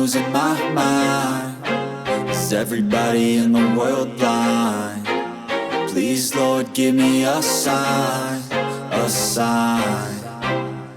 losing my mind. Is everybody in the world blind? Please, Lord, give me a sign, a sign.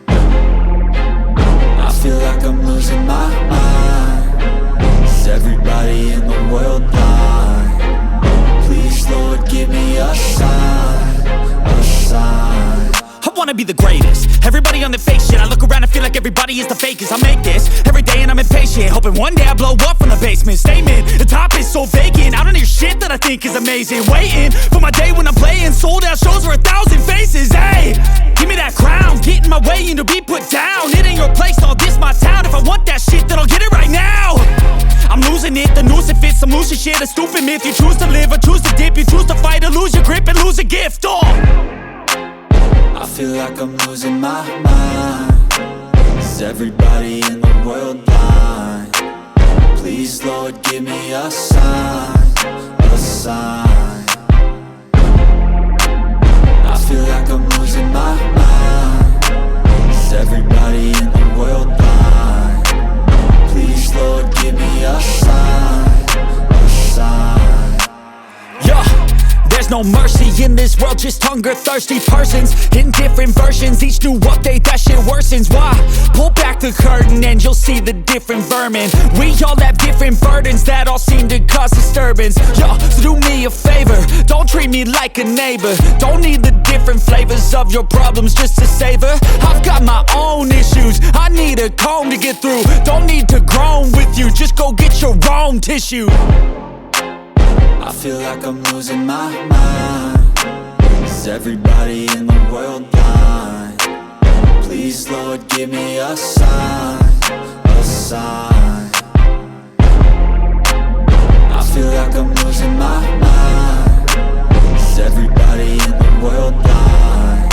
I feel like I'm losing my mind. Is everybody in the world blind? Please, Lord, give me a sign, a sign. I wanna be the greatest. Everybody on the fake shit. I look around and feel like everybody is the fakest. I make this every day and I'm impatient, hoping one day I blow up from the basement. Statement, the top is so vacant. I don't hear shit that I think is amazing. Waiting for my day when I'm playing sold out shows for 1,000 faces. Hey, give me that crown, get in my way and to be put down. It ain't your place, all this my town. If I want that shit, then I'll get it right now. I'm losing it, the noose it fits, some losing shit. A stupid myth, you choose to live or choose to dip. You choose to fight or lose your grip and lose a gift. I feel like I'm losing my mind. Is everybody in the world blind? Please, Lord, give me a sign, a sign. I feel like I'm losing my mind. Is everybody in the world blind? Please, Lord, give me a sign, a sign. Yeah. There's no mercy in this world, just hunger-thirsty persons in different versions. Each new update, that shit worsens. Why? Pull back the curtain and you'll see the different vermin. We all have different burdens that all seem to cause disturbance. Yo, so do me a favor, don't treat me like a neighbor. Don't need the different flavors of your problems just to savor. I've got my own issues, I need a comb to get through. Don't need to groan with you, just go get your own tissue. I feel like I'm losing my mind. Is everybody in the world blind? Please, Lord, give me a sign, a sign. I feel like I'm losing my mind. Is everybody in the world blind?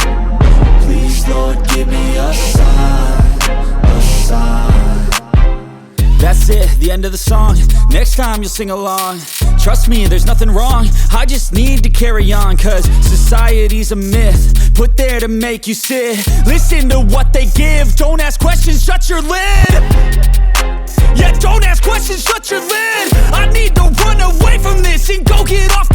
Please, Lord, give me a sign, a sign. That's it, the end of the song. Next time you'll sing along. Trust me, there's nothing wrong. I just need to carry on, cause society's a myth put there to make you sit. Listen to what they give. Don't ask questions, shut your lid. Yeah, don't ask questions, shut your lid. I need to run away from this and go get off